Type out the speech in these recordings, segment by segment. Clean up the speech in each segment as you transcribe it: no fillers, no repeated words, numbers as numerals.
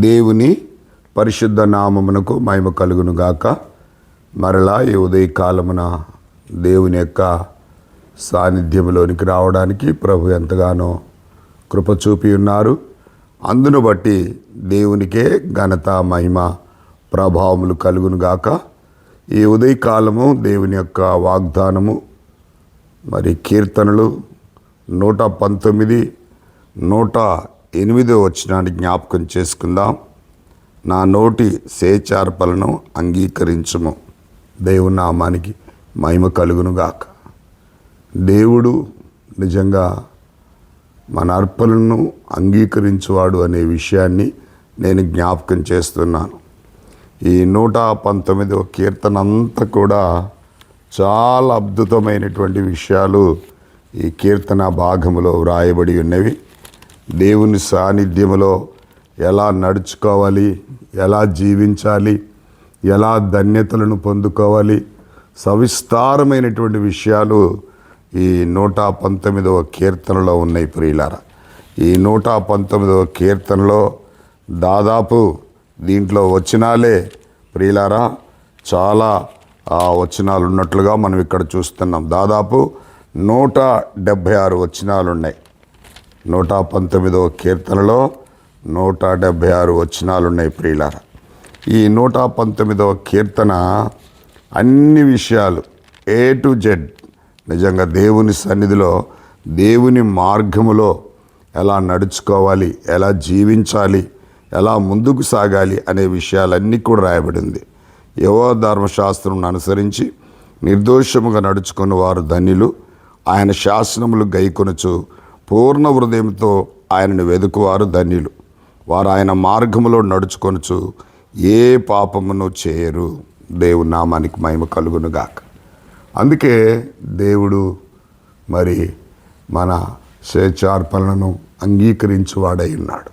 దేవుని పరిశుద్ధ నామమునకు మహిమ కలుగును గాక. మరలా ఈ ఉదయకాలమున దేవుని యొక్క సాన్నిధ్యంలోనికి రావడానికి ప్రభు ఎంతగానో కృప చూపి ఉన్నారు. అందును బట్టి దేవునికే ఘనత, మహిమ, ప్రభావములు కలుగును గాక. ఈ ఉదయకాలము దేవుని యొక్క వాగ్దానము మరి కీర్తనలు 119, 108 వచనాన్ని జ్ఞాపకం చేసుకుందాం. నా నోటి సేచార్పలను అంగీకరించుము. దేవుని నామానికి మహిమ కలుగును గాక. దేవుడు నిజంగా మన అర్పణలను అంగీకరించువాడు అనే విషయాన్ని నేను జ్ఞాపకం చేస్తున్నాను. ఈ 119వ కీర్తన అంతా కూడా చాలా అద్భుతమైనటువంటి విషయాలు ఈ కీర్తన భాగములో వ్రాయబడి ఉన్నవి. దేవుని సాన్నిధ్యములో ఎలా నడుచుకోవాలి, ఎలా జీవించాలి, ఎలా ధన్యతలను పొందుకోవాలి, సవిస్తారమైనటువంటి విషయాలు ఈ 119వ కీర్తనలో ఉన్నాయి ప్రియులారా. ఈ 119వ కీర్తనలో దాదాపు దీంట్లో వచనాలే ప్రియులారా చాలా వచనాలు ఉన్నట్లుగా మనం ఇక్కడ చూస్తున్నాం. దాదాపు 176 వచనాలు ఉన్నాయి. 119వ కీర్తనలో 176 వచనాలు ఉన్నాయి ప్రియులారా. ఈ 119వ కీర్తన అన్ని విషయాలు A to Z నిజంగా దేవుని సన్నిధిలో, దేవుని మార్గములో ఎలా నడుచుకోవాలి, ఎలా జీవించాలి, ఎలా ముందుకు సాగాలి అనే విషయాలన్నీ కూడా రాయబడింది. యెహోవా ధర్మశాస్త్రం అనుసరించి నిర్దోషముగా నడుచుకున్న వారు ధన్యులు. ఆయన శాసనములు గైకొనుచు పూర్ణ హృదయంతో ఆయనను వెదుకువారు ధన్యులు. వారు ఆయన మార్గములో నడుచుకొనుచు ఏ పాపమును చేయరు. దేవుని నామానికి మహిమ కలుగును గాక. అందుకే దేవుడు మరి మన స్వేచ్ఛార్పణలను అంగీకరించువాడై ఉన్నాడు.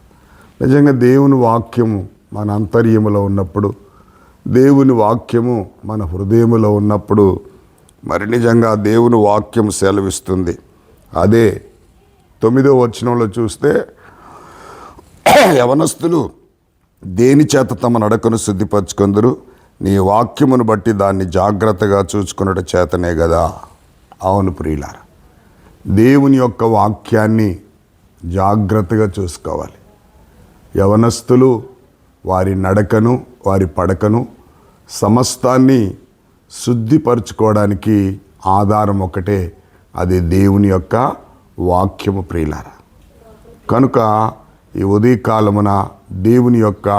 నిజంగా దేవుని వాక్యము మన అంతర్యములో ఉన్నప్పుడు, దేవుని వాక్యము మన హృదయములో ఉన్నప్పుడు మరి నిజంగా దేవుని వాక్యం సెలవిస్తుంది. అదే 9వ వచనంలో చూస్తే, యవనస్తులు దేని చేత తమ నడకను శుద్ధిపరచుకొందురు, నీ వాక్యమును బట్టి దాన్ని జాగ్రత్తగా చూసుకున్నట చేతనే కదా. అవును ప్రియులారా, దేవుని యొక్క వాక్యాన్ని జాగ్రత్తగా చూసుకోవాలి. యవనస్తులు వారి నడకను, వారి పడకను, సమస్తాన్ని శుద్ధిపరచుకోవడానికి ఆధారం ఒకటే, అది దేవుని యొక్క వాక్యము ప్రియులారా. కనుక ఈ ఉదయకాలమున దేవుని యొక్క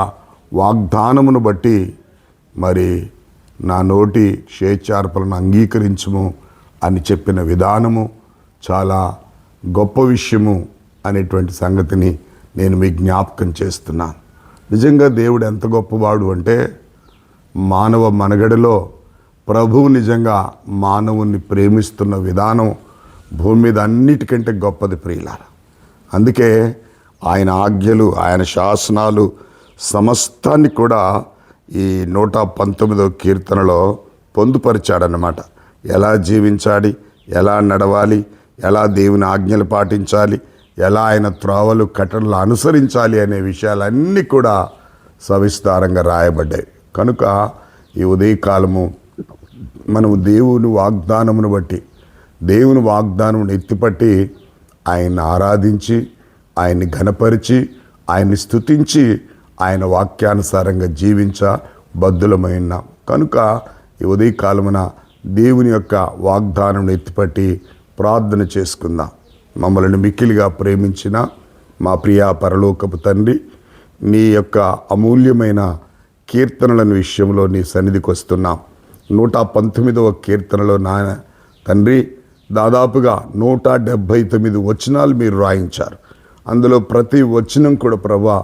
వాగ్దానమును బట్టి మరి నా నోటి స్వేచ్ఛార్పణను అంగీకరించుము అని చెప్పిన విధానము చాలా గొప్ప విషయము అనేటువంటి సంగతిని నేను మీకు జ్ఞాపకం చేస్తున్నాను. నిజంగా దేవుడు ఎంత గొప్పవాడు అంటే, మానవ మనుగడలో ప్రభువు నిజంగా మానవుని ప్రేమిస్తున్న విధానం భూమి మీద అన్నిటికంటే గొప్పది ప్రియులారా. అందుకే ఆయన ఆజ్ఞలు, ఆయన శాసనాలు సమస్తాన్ని కూడా ఈ 119వ కీర్తనలో పొందుపరిచాడన్నమాట. ఎలా జీవించాలి, ఎలా నడవాలి, ఎలా దేవుని ఆజ్ఞలు పాటించాలి, ఎలా ఆయన త్రోవలు, కట్టడలు అనుసరించాలి అనే విషయాలన్నీ కూడా సవిస్తారంగా రాయబడ్డాయి. కనుక ఈ ఉదయకాలము మనము దేవుని వాగ్దానమును బట్టి, దేవుని వాగ్దానమును ఎత్తిపట్టి ఆయన్ని ఆరాధించి, ఆయన్ని ఘనపరిచి, ఆయన్ని స్తుతించి, ఆయన వాక్యానుసారంగా జీవించ బద్ధులమైన కనుక ఈ ఉదయకాలమున దేవుని యొక్క వాగ్దానం ఎత్తిపట్టి ప్రార్థన చేసుకుందాం. మమ్మల్ని మిక్కిలిగా ప్రేమించిన మా ప్రియ పరలోకపు తండ్రి, నీ యొక్క అమూల్యమైన కీర్తనలను విషయంలో నీ సన్నిధికి వస్తున్నాం. 119వ కీర్తనలో నాయన తండ్రి దాదాపుగా 179 వచనాలు మీరు రాయించారు. అందులో ప్రతి వచనం కూడా ప్రభా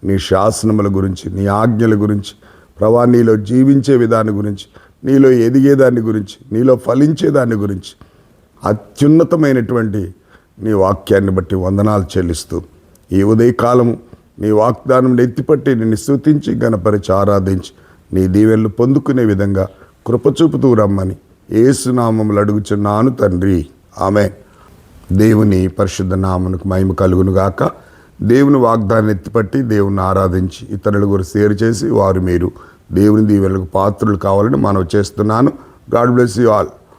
నీ శాసనముల గురించి, నీ ఆజ్ఞల గురించి, ప్రభా నీలో జీవించే విధానం గురించి, నీలో ఎదిగేదాన్ని గురించి, నీలో ఫలించేదాన్ని గురించి అత్యున్నతమైనటువంటి నీ వాక్యాన్ని బట్టి వందనాలు చెల్లిస్తూ ఈ ఉదయకాలము నీ వాగ్దానం ఎత్తిపట్టి నిన్ను స్తుతించి ఘనపరిచి ఆరాధించి నీ దీవెనలు పొందుకునే విధంగా కృపచూపుతూ రమ్మని యేసు నామములో అడుగుచున్నాను తండ్రి, ఆమేన్. దేవుని పరిశుద్ధ నామమునకు మహిమ కలుగును గాక. దేవుని వాగ్దాన్ని ఎత్తిపట్టి దేవుని ఆరాధించి ఇతరులు కూడా షేర్ చేసి వారు మీరు దేవుని దీవెనలకు పాత్రలు కావాలని మనం చేస్తున్నాను. God bless you all.